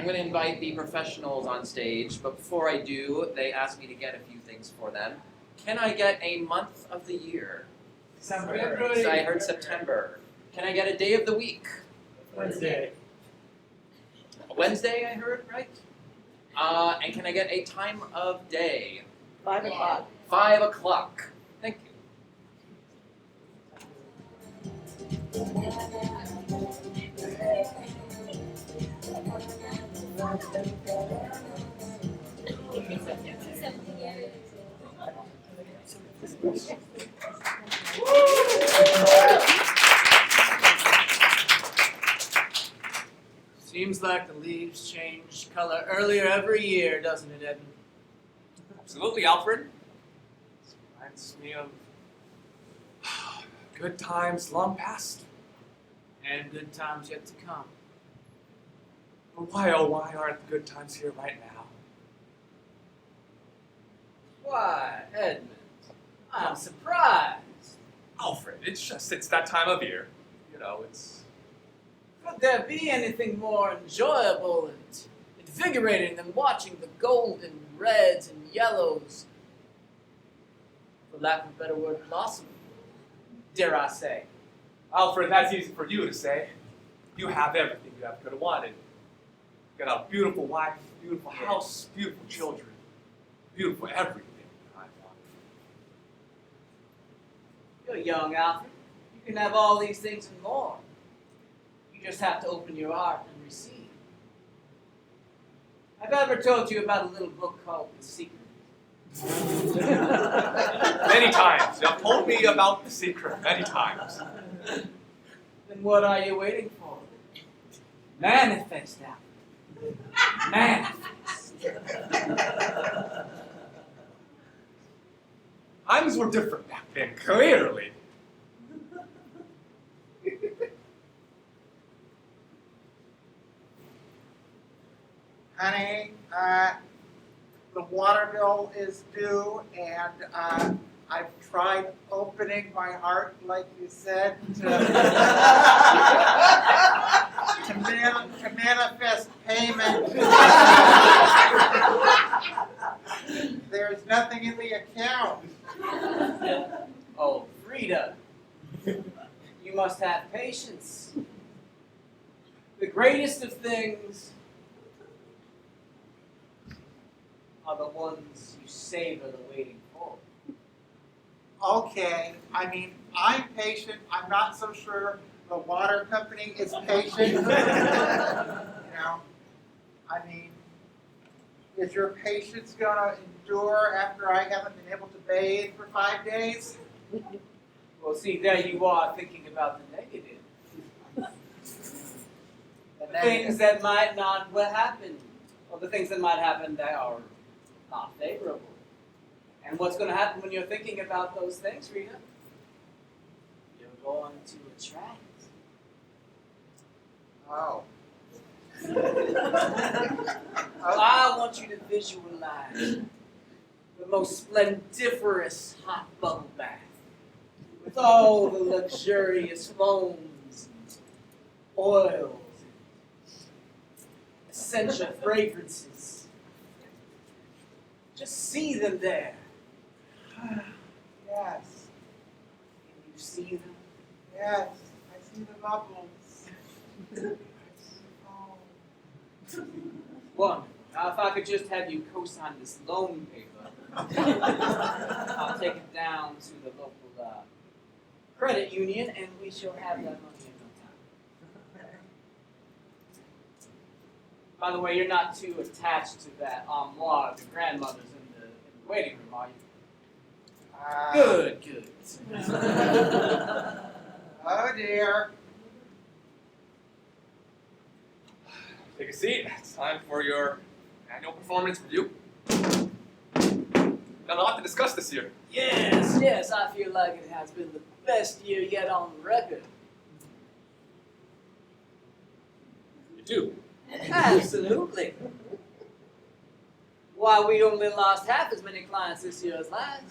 I'm going to invite the professionals on stage, but before I do, they asked me to get a few things for them. Can I get a month of the year? December. So I heard September. Can I get a day of the week? Wednesday. Wednesday, I heard, right? And can I get a time of day? 5 o'clock. 5 o'clock. Thank you. Seems like the leaves change color earlier every year, doesn't it, Edmund? Absolutely, Alfred. Reminds me of good times long past and good times yet to come. But why, oh why aren't the good times here right now? Why, Edmund, I'm surprised. Alfred, it's that time of year. You know, it's... Could there be anything more enjoyable and invigorating than watching the golden reds and yellows, for lack of a better word, blossom, dare I say? Alfred, that's easy for you to say. You have everything you ever could have wanted. You got a beautiful wife, beautiful house, beautiful children, beautiful everything I wanted. You're young, Alfred. You can have all these things and more. You just have to open your heart and receive. Have I ever told you about a little book called The Secret? Many times. You have told me about the secret many times. Then what are you waiting for? Manifest, Alfred. Manifest. Times were different back then, clearly. Honey, the water bill is due, and I've tried opening my heart, like you said, to manifest payment. There's nothing in the account. Oh, Frida, you must have patience. The greatest of things are the ones you savor the waiting for. Okay, I mean, I'm patient. I'm not so sure the water company is patient. You know, I mean, is your patience going to endure after I haven't been able to bathe for 5 days? Well, see, there you are thinking about the negative. The things that might not happen, or the things that might happen that are not favorable. And what's going to happen when you're thinking about those things, Rita? You're going to attract. Oh. I want you to visualize the most splendiferous hot bubble bath with all the luxurious foams and oils and essential fragrances. Just see them there. Yes, Can you see them? yes, I see the bubbles. I see foam. Wonderful. Now, if I could just have you co-sign this loan paper, I'll take it down to the local credit union, and we shall have that money in no time. By the way, you're not too attached to that armoire the grandmother's in the waiting room, are you? Good, good. Oh dear. Take a seat. It's time for your annual performance review. Got a lot to discuss this year. Yes, I feel like it has been the best year yet on record. You do. Absolutely. Why, we only lost half as many clients this year as last.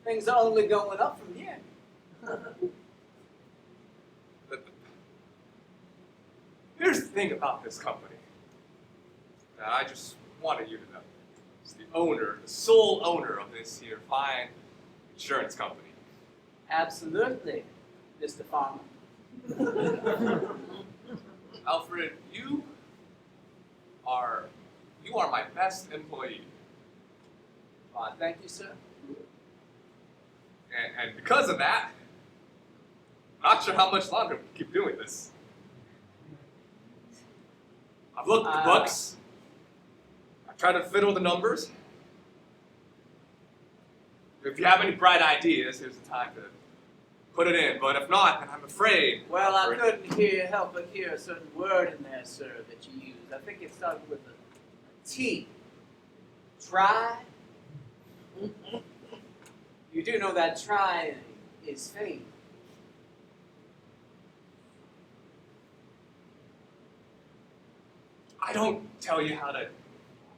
Things are only going up from here. Here's the thing about this company that I just wanted you to know. It's the owner, the sole owner of this here fine insurance company. Absolutely, Mr. Farmer. Alfred, you are my best employee. Thank you, sir. And because of that, I'm not sure how much longer we can keep doing this. I've looked at the books. I've tried to fiddle the numbers. If you have any bright ideas, here's the time to put it in. But if not, then I'm afraid. Well, I Alfred, couldn't help but hear a certain word in there, sir, that you used. I think it started with a T. Try. You do know that try is faith. I don't tell you how to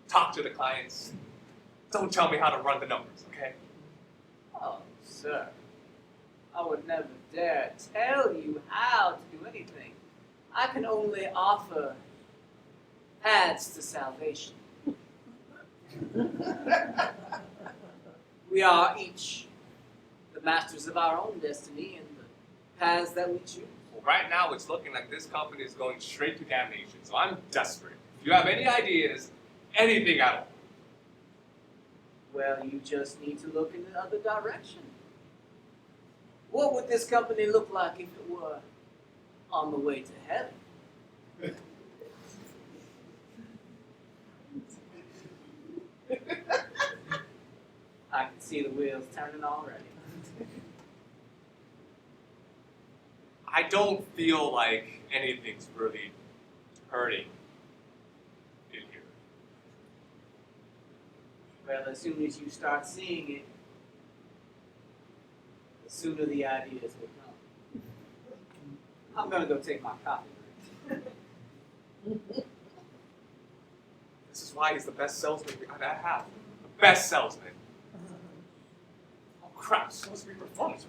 talk to the clients. Don't tell me how to run the numbers, okay? Oh, sir. I would never dare tell you how to do anything. I can only offer paths to salvation. We are each the masters of our own destiny and the paths that we choose. Well, right now it's looking like this company is going straight to damnation, so I'm desperate. If you have any ideas, anything at all. Well, you just need to look in the other direction. What would this company look like if it were on the way to heaven? I can see the wheels turning already. I don't feel like anything's really hurting in here. Well, as soon as you start seeing it, the sooner the ideas will come. I'm gonna go take my coffee break. This is why he's the best salesman I have. The best salesman. Oh crap, it's supposed to be performance.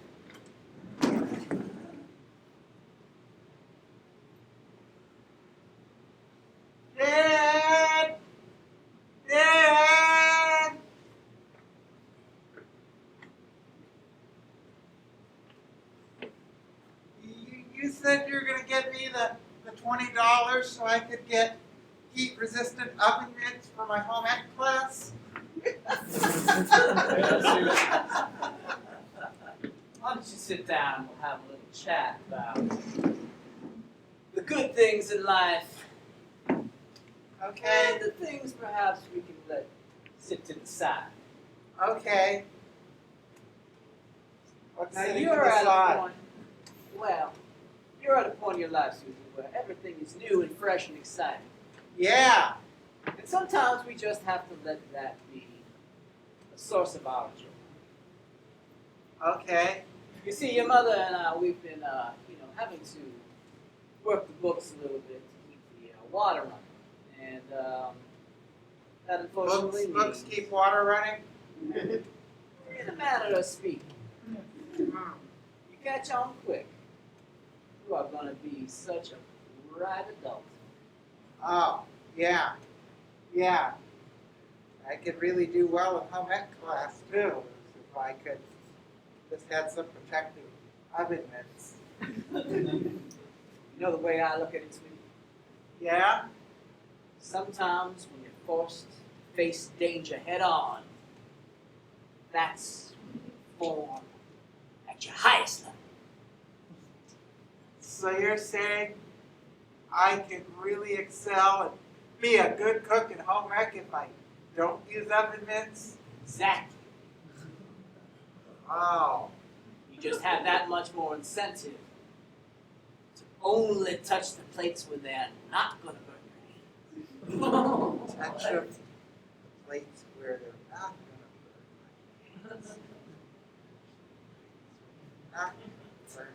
Dad! Dad! You said you were going to get me the $20 so I could get heat-resistant oven mitts for my home ec class? Why don't you sit down and we'll have a little chat about the good things in life Okay, and the things perhaps we can let sit to the side. okay. What's Now sitting to you're the at a side? point, well, you're at a point in your life, Susan, where everything is new and fresh and exciting. Yeah. And sometimes we just have to let that be a source of our joy. Okay. You see, your mother and I, we've been, having to work the books a little bit to keep the water running. And that unfortunately Books means, keep water running? in a manner of speaking, you catch on quick. You are going to be such a bright adult. Oh, yeah. Yeah. I could really do well in home ec class too, if I could just had some protective oven mitts. You know the way I look at it, sweetie? Yeah? Sometimes when you're forced to face danger head on, that's when you perform at your highest level. So you're saying I could really excel and be a good cook in home ec if I don't use oven mitts? Exactly. Oh. You just have that much more incentive to only touch the plates when they're not going to burn your hand. Touch the plates where they're not gonna burn my hands. Not burn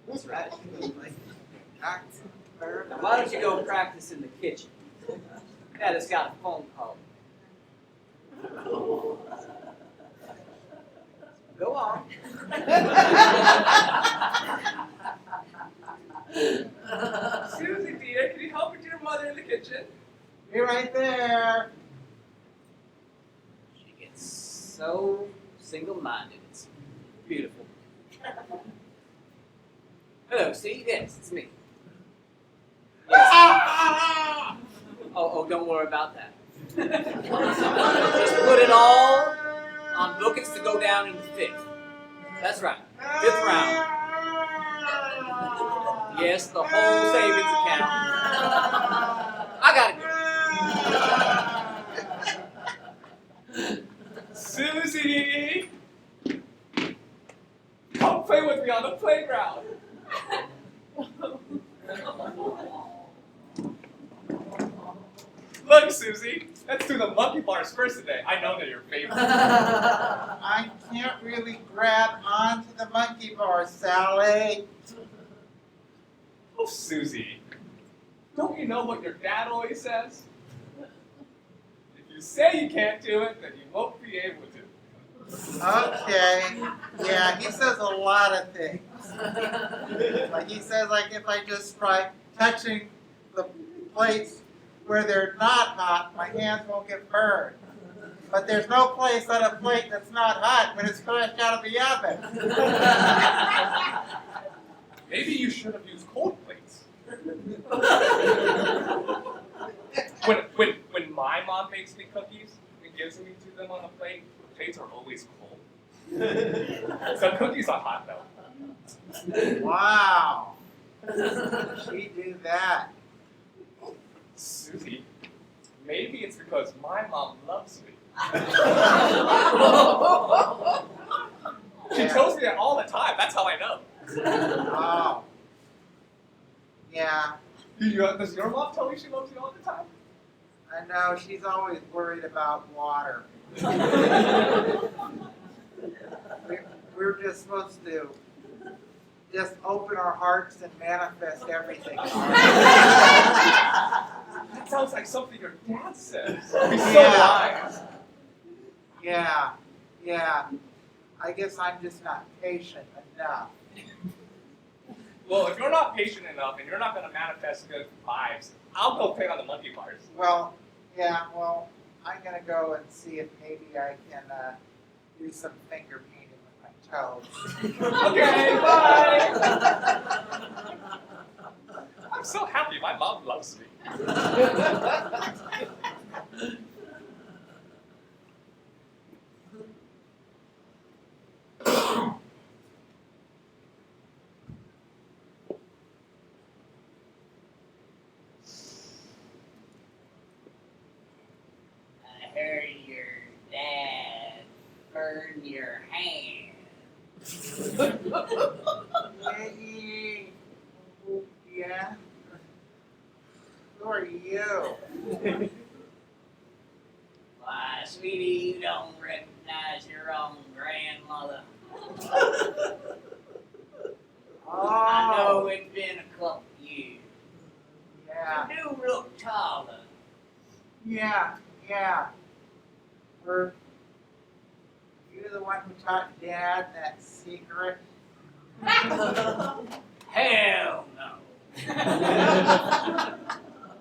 my That's right. not burn Now, why don't you go practice in the kitchen? Dad has got a phone call. Go on. Susie, dear, can you help with your mother in the kitchen? Be right there. She gets so single-minded. It's beautiful. Hello, Steve. Yes, it's me. Yes. Oh, don't worry about that. Just put it all on bookings to go down in the 5th. That's right. 5th round. Yes, the whole savings account. I gotta go. Susie! Come play with me on the playground. Look, Susie, let's do the monkey bars first today. I know they're your favorite. I can't really grab onto the monkey bar, Sally. Oh, Susie, don't you know what your dad always says? If you say you can't do it, then you won't be able to. Okay. Yeah, he says a lot of things. Like he says, like if I just try touching the plates where they're not hot, my hands won't get burned. But there's no place on a plate that's not hot when it's fresh out of the oven. Maybe you should have used cold plates. When my mom makes me cookies and gives me to them on the plate, the plates are always cold. So cookies are hot though. Wow. She do that. Susie, maybe it's because my mom loves me. She tells me that all the time. That's how I know. Oh. Yeah. Does your mom tell you she loves you all the time? I know, she's always worried about water. We're just supposed to just open our hearts and manifest everything. That sounds like something your dad says. He's so wise. Yeah. I guess I'm just not patient enough. Well, if you're not patient enough and you're not going to manifest good vibes, I'll go play on the monkey bars. Well, I'm going to go and see if maybe I can do some finger painting with my toes. Okay, bye! I'm so happy my mom loves me. I heard your dad burn your hand. Yeah? Who are you? Why, sweetie, you don't recognize your own grandmother. I know Oh, it's been a couple years. yeah. You do look taller. Yeah. Were you the one who taught Dad that secret? Hell no.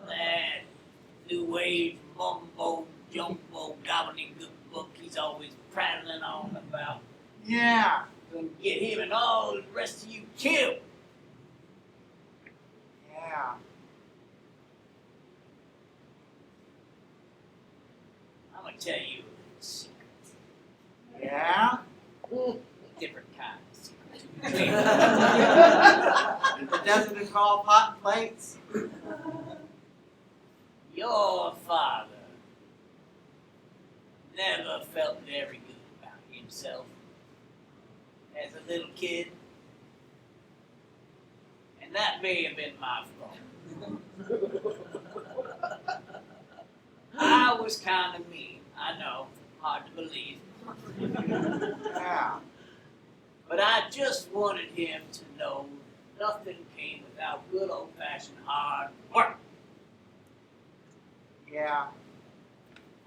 That new age mumbo jumbo gobbledygook book he's always prattling on about. Yeah. Gonna get him and all the rest of you killed. Yeah. I'm gonna tell you a secret. Yeah? Different kind of secret. It doesn't involve hot plates? Your father never felt very good about himself as a little kid. And that may have been my fault. I was kind of mean, I know, hard to believe. Yeah. But I just wanted him to know nothing came without good old-fashioned hard work. Yeah.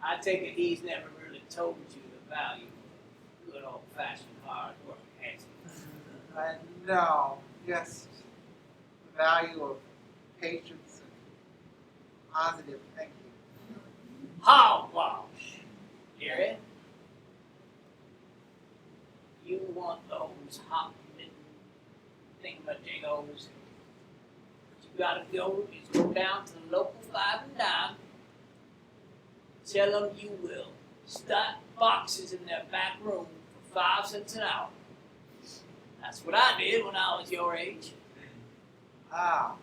I take it he's never really told you the value of good old-fashioned hard work, has he? No, just the value of patience and positive thinking. Hogwash. Hear it? You want those hot mitten thingamajigos? What you gotta go is go down to the local 5 and dime. Tell them you will stock boxes in their back room for 5 cents an hour. That's what I did when I was your age. Ah,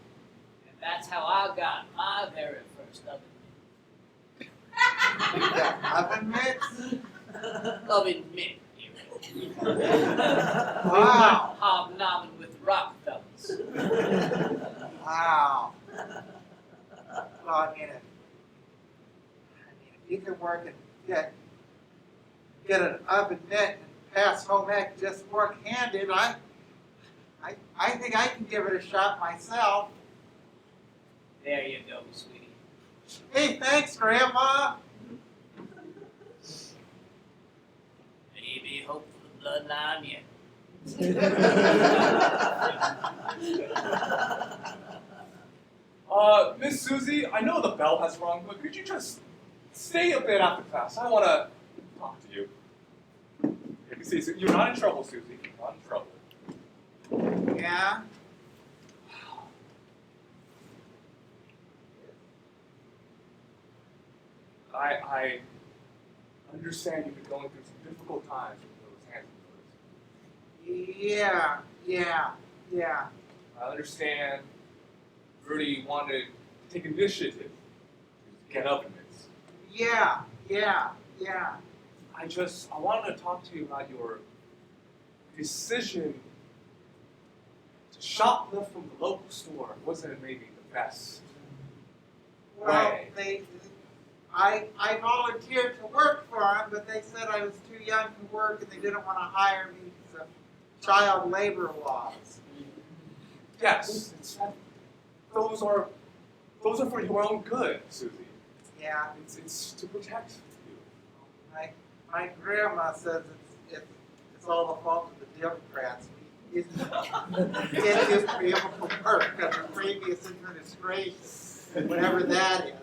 And that's how I got my very first oven you got oven mitts? mitt. Oven mitt. Wow. Hobnobbing with the Rockefellers. Wow. Well, I mean, if you can work and get an oven mitt and pass home ec just work-handed, I think I can give it a shot myself. There you go, sweetie. Hey, thanks, Grandma. Maybe hope for the bloodline yet. Miss Susie, I know the bell has rung, but could you just stay a bit after class? I want to talk to you. You can see, you're not in trouble, Susie. You're not in trouble. Yeah? I understand you've been going through some difficult times with those hands of yours. Yeah. I understand you really wanted to take initiative to get up in this. Yeah. I wanted to talk to you about your decision to shoplift from the local store. Wasn't maybe the best Well, way. I volunteered to work for them, but they said I was too young to work and they didn't want to hire me because of child labor laws. Yes, those are for your own good, Susie. Yeah. It's to protect you. My grandma says it's all the fault of the Democrats. Kids used to be able to work under previous administration, whatever that is.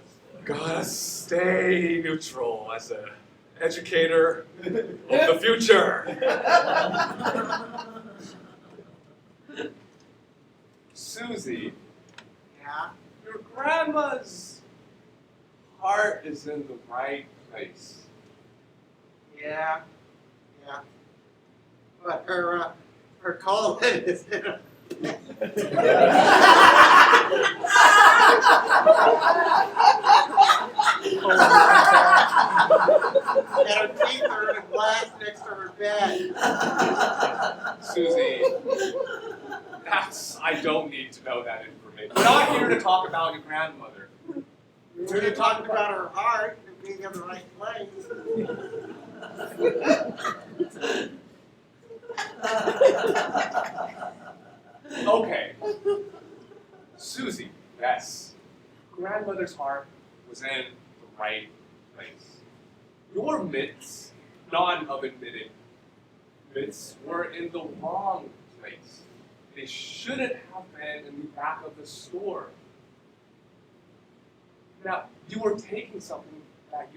Gotta stay neutral as an educator of the future. Susie, Yeah. your grandma's heart is in the right place. Yeah. But her colon is in a and her teeth are in a glass next to her bed. Susie, I don't need to know that information. We're not here to talk about your grandmother. We're here talking about her heart and being in the right place. Okay. Susie, yes. Grandmother's heart was in the right place. Your mitts, non-oven mitted mitts, were in the wrong place. They shouldn't have been in the back of the store. Now, you were taking something that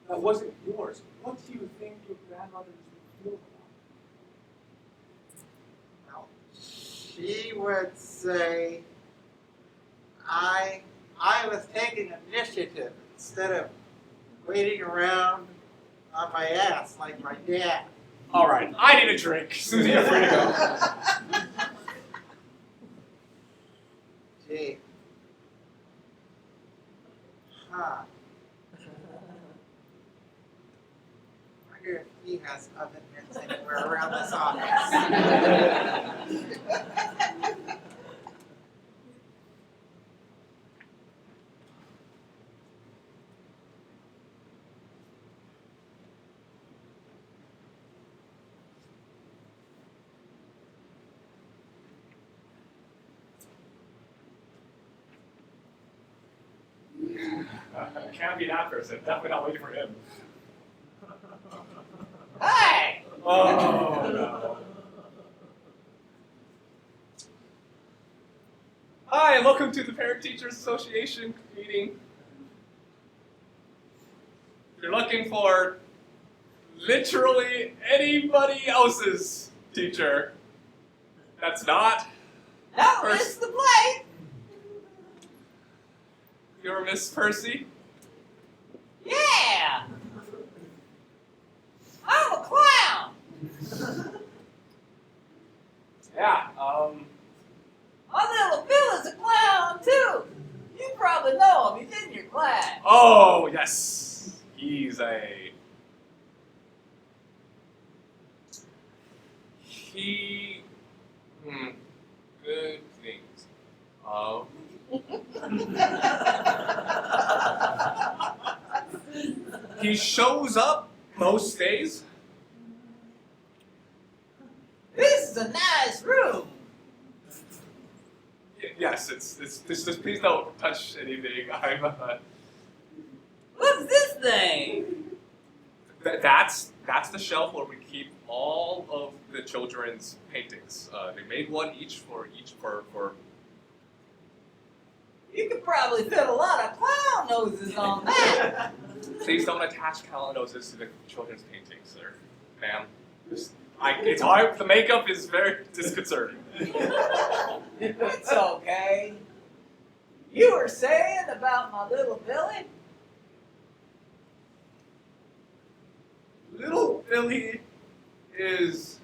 that wasn't yours. What do you think your grandmother would feel about Well, she would say, I was taking initiative instead of waiting around on my ass like my dad. All right, I need a drink. Susie, you're free to go. Gee. Huh. I wonder if he has oven mitts anywhere around this office. Can't be that person. Definitely not waiting for him. Hey! Oh, no. Hi, Hi, welcome to the Parent Teachers Association meeting. If you're looking for literally anybody else's teacher, that's not Don't miss the plate. your Miss Percy. Yeah. I'm a clown. Yeah, My little Bill is a clown too. You probably know him. He's in your class. oh, yes. He, good things. He shows up most days. This is a nice room. Yes, it's just please don't touch anything. I'm What's this thing? that's the shelf where we keep all of the children's paintings. They made one each for. You could probably fit a lot of clown noses on that. Please don't attach clown noses to the children's paintings, sir, ma'am. It's hard. The makeup is very disconcerting. It's okay. You were saying about my little Billy? Little Billy is.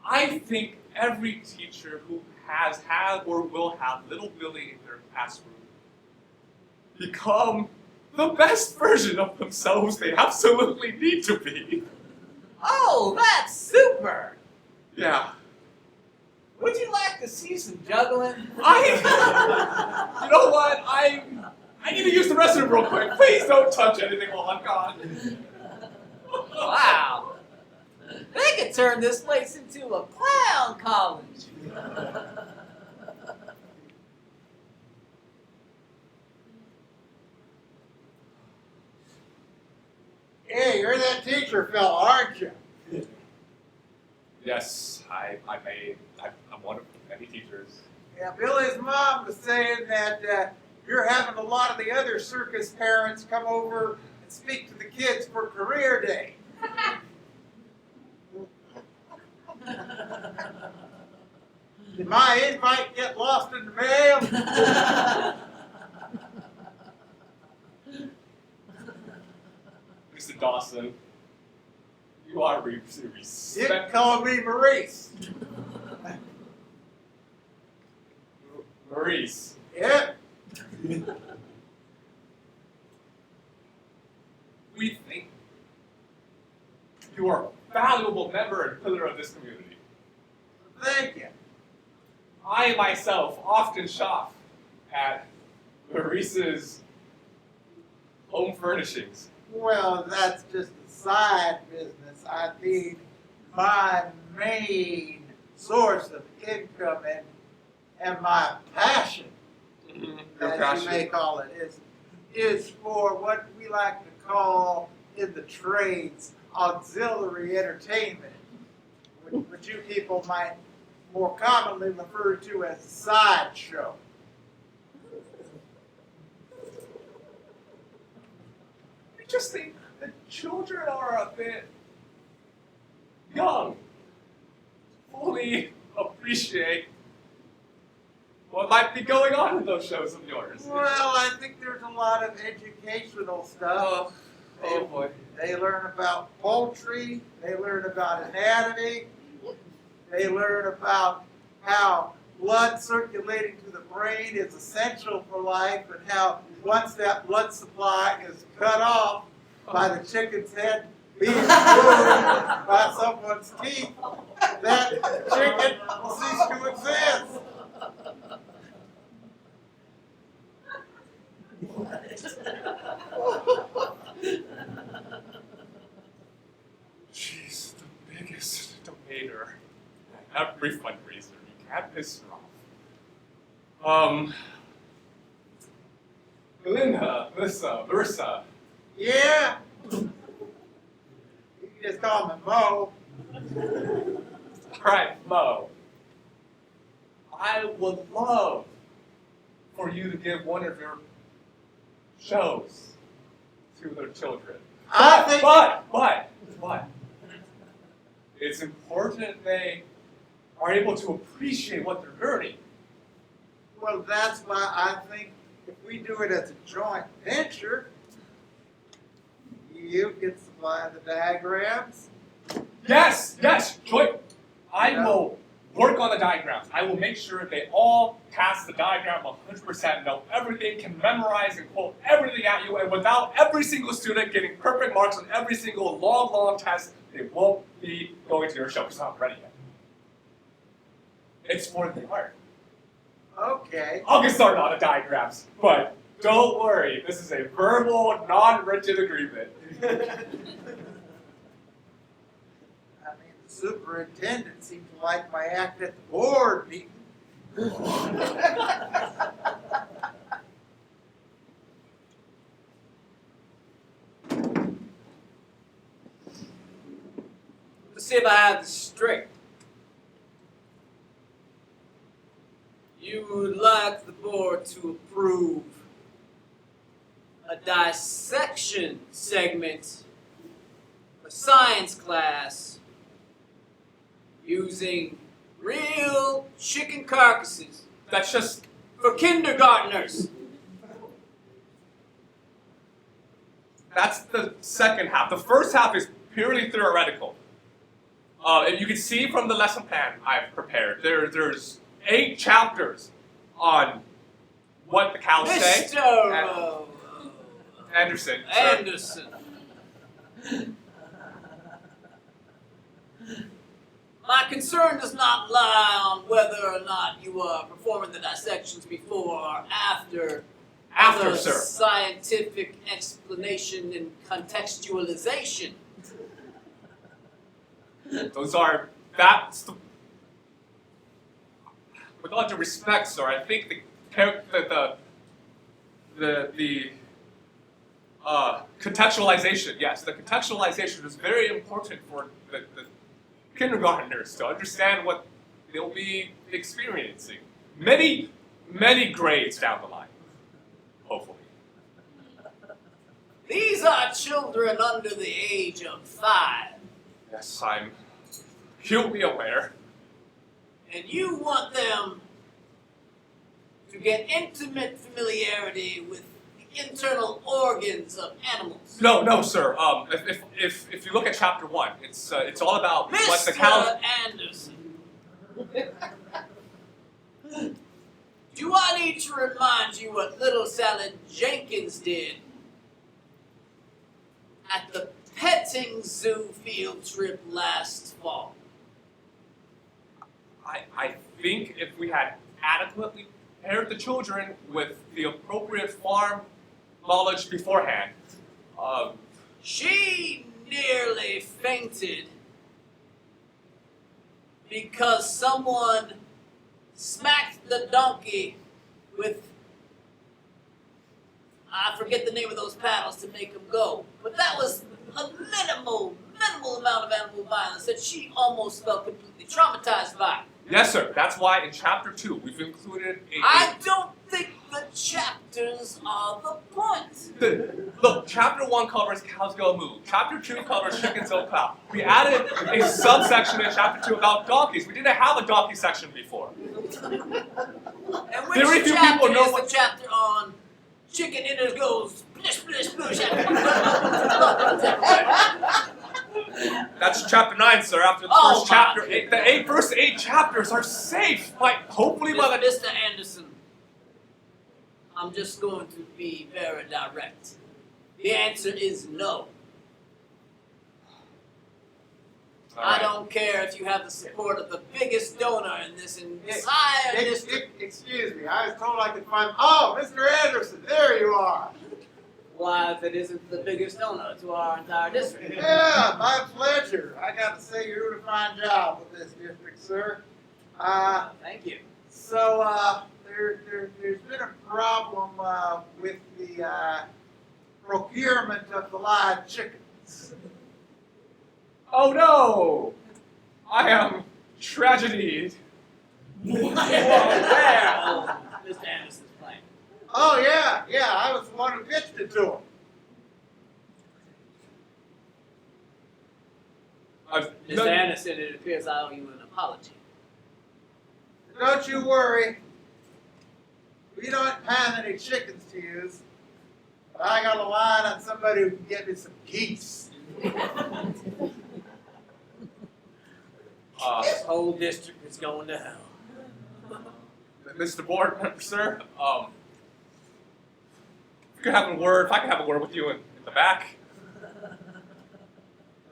I think every teacher who has had or will have little Billy in their classroom become the best version of themselves they absolutely need to be. Oh, that's super. Yeah. Would you like to see some juggling? You know what? I need to use the restroom real quick. Please don't touch anything while I'm gone. Wow. They could turn this place into a clown college. Hey, you're that teacher fella, aren't you? Yes, I'm one of many teachers. Yeah, Billy's mom was saying that you're having a lot of the other circus parents come over and speak to the kids for career day. Did my invite get lost in the mail? Mr. Dawson, you are You can respect. call me Maurice. Maurice. Yep. We think you are a valuable member and pillar of this community. Thank you. I myself often shop at Maurice's home furnishings. Well, that's just a side business. I mean, my main source of income and my passion, Your as passion. you may call it, is for what we like to call in the trades auxiliary entertainment, which you people might more commonly refer to as a sideshow. I just think the children are a bit young. Fully appreciate what might be going on in those shows of yours. Well, I think there's a lot of educational stuff. Oh boy. They learn about poultry, they learn about anatomy, they learn about how blood circulating to the brain is essential for life, and how once that blood supply is cut off by the chicken's head being moved by someone's teeth, that chicken will cease to exist. She's the biggest donator at every fundraiser. You can't piss her off. Belinda, Marissa. Yeah? You can just call me Mo. Alright, Mo. I would love for you to give one of your shows to their children. But, it's important they are able to appreciate what they're learning. Well, that's why I think if we do it as a joint venture, you can supply the diagrams. Yes, Joy. I will work on the diagrams. I will make sure they all pass the diagram 100%, know everything, can memorize and quote everything at you, and without every single student getting perfect marks on every single long test, they won't be going to your show because I'm not ready yet. It's more than the art. Okay. I'll get started on the diagrams, but don't worry, this is a verbal, non-written agreement. I mean, the superintendent seemed to like my act at the board meeting. Let's see if I have this straight. You would like the board to approve a dissection segment for science class using real chicken carcasses That's just, for kindergartners. that's the second half. The first half is purely theoretical. And you can see from the lesson plan I've prepared, there's 8 chapters on what the cows say. Mr. Anderson. Sir. Anderson. My concern does not lie on whether or not you are performing the dissections before or after After, the sir. scientific explanation and contextualization. That's the, with all due respect, sir, I think the contextualization, yes, the contextualization is very important for the kindergartners to understand what they'll be experiencing. Many grades down the line, hopefully. These are children under the age of 5, Yes, I'm acutely aware. and you want them to get intimate familiarity with the internal organs of animals. No, sir. If you look at chapter 1, it's all about what the cows. Mr. Anderson, do I need to remind you what little Sally Jenkins did at the petting zoo field trip last fall? I think if we had adequately paired the children with the appropriate farm knowledge beforehand, She nearly fainted because someone smacked the donkey with, I forget the name of those paddles to make him go, but that was a minimal amount of animal violence that she almost felt completely traumatized by. yes, sir. That's why in chapter 2 we've included I don't think the chapters are the point. Look, chapter 1 covers cows go moo. Chapter 2 covers chickens don't plow. We added a subsection in chapter 2 about donkeys. We didn't have a donkey section before. And which Very few chapter people know is what- the chapter on chicken inners goes splish splish splish? That's chapter 9, sir. After the Oh, first chapter, my first 8 chapters are safe. Hopefully by the Mr. Anderson, I'm just going to be very direct. The answer is no. I don't care if you have the support of the biggest donor in this entire district. Excuse me, I was told I could find. Oh, Mr. Anderson, there you are. Why, if it isn't the biggest donor to our entire district? Yeah, my pleasure. I got to say you're doing a fine job with this district, sir. Thank you. So there's been a problem with the procurement of the live chickens. Oh no! I am tragedied. Where? Mr. Anderson's playing. Oh, yeah, I was the one who pitched it to him. Mr. Anderson, it appears I owe you an apology. Don't you worry. We don't have any chickens to use. But I got a line on somebody who can get me some geese. This whole district is going to hell. Mr. Board Member, sir, if I could have a word with you in the back.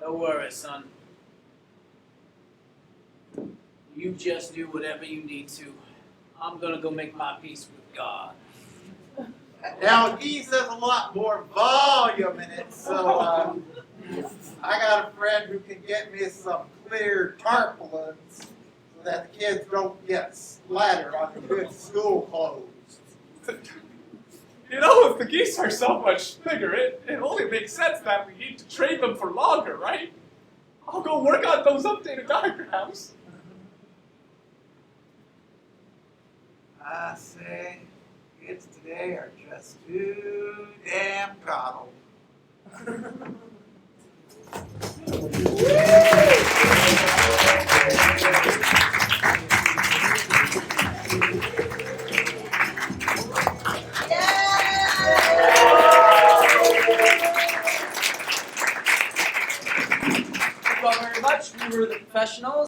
No worries, son. You just do whatever you need to. I'm gonna go make my peace with God. Now, geese has a lot more volume in it, so I got a friend who can get me some clear tarpaulins so that the kids don't get splattered on the good school clothes. You know, if the geese are so much bigger, it only makes sense that we need to train them for longer, right? I'll go work on those updated diagrams. I say, kids today are just too damn coddled. Thank you all very much. We were the professionals.